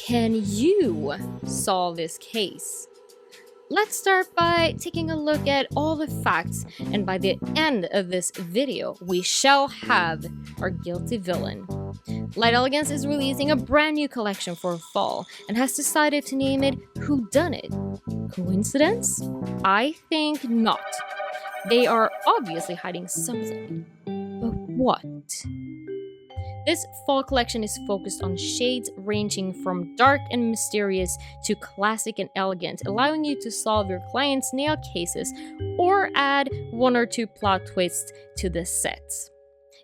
Can you solve this case? Let's start by taking a look at all the facts, and by the end of this video, we shall have our guilty villain. Light Elegance is releasing a brand new collection for fall and has decided to name it Whodunnit. Coincidence? I think not. They are obviously hiding something. But what? This fall collection is focused on shades ranging from dark and mysterious to classic and elegant, allowing you to solve your clients' nail cases or add one or two plot twists to the sets.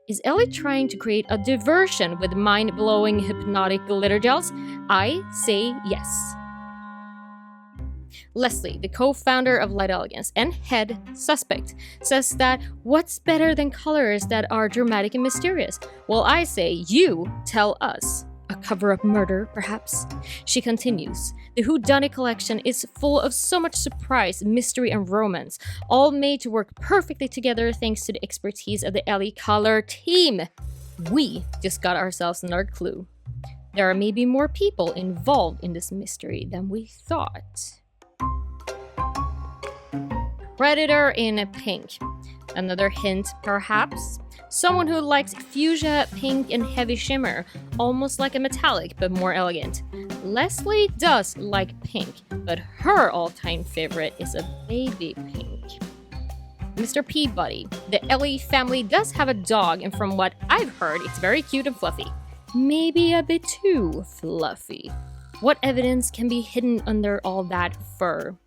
Is Ellie trying to create a diversion with mind-blowing hypnotic glitter gels? I say yes. Leslie, the co-founder of Light Elegance and head suspect, says that what's better than colors that are dramatic and mysterious? Well, I say you tell us. A cover-up murder, perhaps? She continues, the Whodunnit collection is full of so much surprise, mystery, and romance, all made to work perfectly together thanks to the expertise of the Ellie color team. We just got ourselves another clue. There are maybe more people involved in this mystery than we thought. Predator in pink. Another hint, perhaps? Someone who likes fuchsia, pink, and heavy shimmer, almost like a metallic but more elegant. Leslie does like pink, but her all-time favorite is a baby pink. Mr. Peabody. The Ellie family does have a dog, and from what I've heard, it's very cute and fluffy. Maybe a bit too fluffy. What evidence can be hidden under all that fur?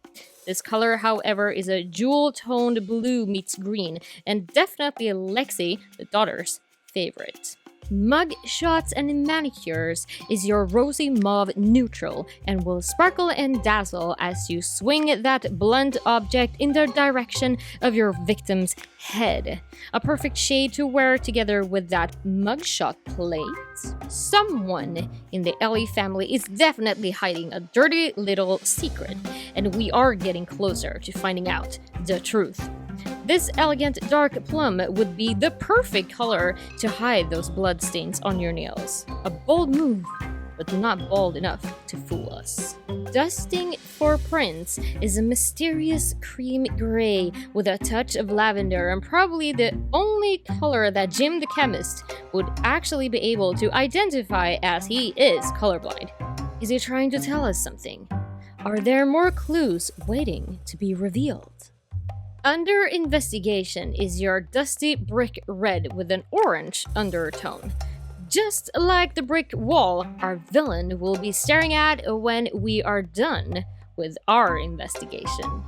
This color, however, is a jewel-toned blue meets green, and definitely Lexi, the daughter's, favorite. Mug shots and manicures is your rosy mauve neutral and will sparkle and dazzle as you swing that blunt object in the direction of your victim's head. A perfect shade to wear together with that mugshot plate. Someone in the Ellie family is definitely hiding a dirty little secret, and we are getting closer to finding out the truth. This elegant dark plum would be the perfect color to hide those bloodstains on your nails. A bold move, but not bold enough to fool us. Dusting for prints is a mysterious cream gray with a touch of lavender, and probably the only color that Jim the chemist would actually be able to identify, as he is colorblind. Is he trying to tell us something? Are there more clues waiting to be revealed? Under investigation is your dusty brick red with an orange undertone. Just like the brick wall our villain will be staring at when we are done with our investigation.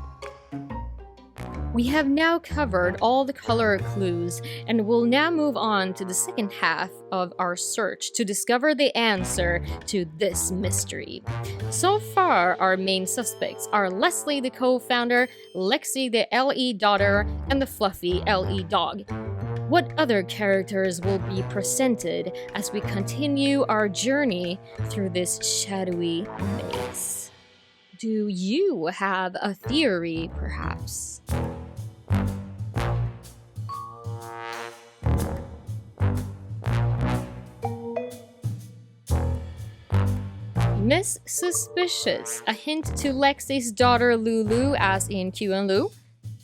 We have now covered all the color clues and will now move on to the second half of our search to discover the answer to this mystery. So far, our main suspects are Leslie, the co-founder, Lexi, the LE daughter, and the fluffy LE dog. What other characters will be presented as we continue our journey through this shadowy maze? Do you have a theory, perhaps? Miss Suspicious, a hint to Lexi's daughter Lulu, as in Q and Lu?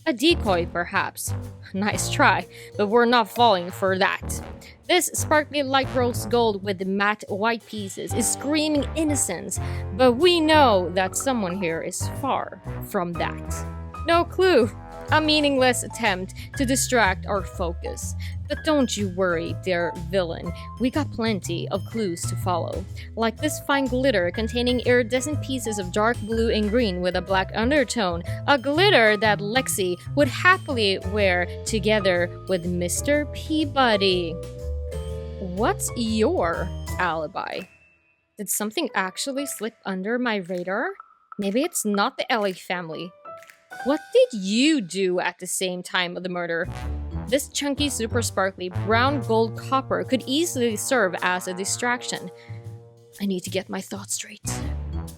A decoy, perhaps? Nice try, but we're not falling for that. This sparkly light rose gold with matte white pieces is screaming innocence, but we know that someone here is far from that. No clue. A meaningless attempt to distract our focus. But don't you worry, dear villain. We got plenty of clues to follow. Like this fine glitter containing iridescent pieces of dark blue and green with a black undertone. A glitter that Lexi would happily wear together with Mr. Peabody. What's your alibi? Did something actually slip under my radar? Maybe it's not the Ellie family. What did you do at the same time of the murder? This chunky, super sparkly brown gold copper could easily serve as a distraction. I need to get my thoughts straight.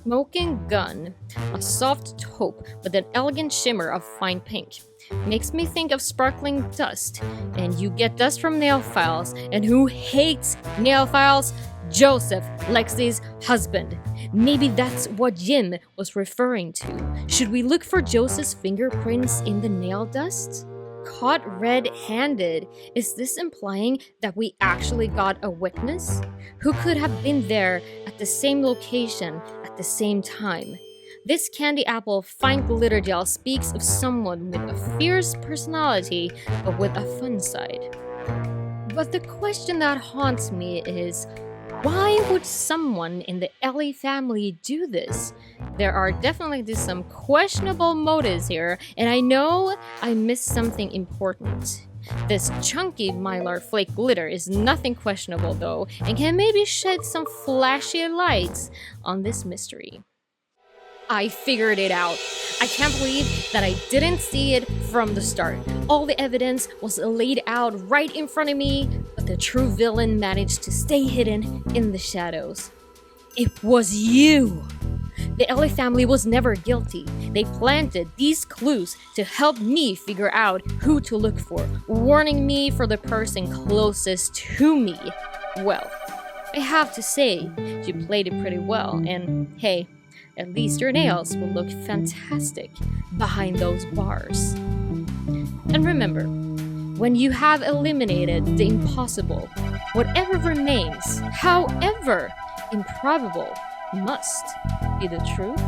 Smoking gun, a soft taupe with an elegant shimmer of fine pink. Makes me think of sparkling dust, and you get dust from nail files, and who hates nail files? Joseph, Lexi's husband. Maybe that's what Jim was referring to. Should we look for Joseph's fingerprints in the nail dust? Caught red-handed, is this implying that we actually got a witness? Who could have been there at the same location at the same time? This candy apple fine glitter gel speaks of someone with a fierce personality, but with a fun side. But the question that haunts me is, why would someone in the Ellie family do this? There are definitely some questionable motives here, and I know I missed something important. This chunky Mylar flake glitter is nothing questionable though, and can maybe shed some flashy lights on this mystery. I figured it out. I can't believe that I didn't see it from the start. All the evidence was laid out right in front of me, but the true villain managed to stay hidden in the shadows. It was you! The Ellie family was never guilty. They planted these clues to help me figure out who to look for, warning me for the person closest to me. Well, I have to say, you played it pretty well, and hey, at least your nails will look fantastic behind those bars. And remember, when you have eliminated the impossible, whatever remains, however improbable, must be the truth.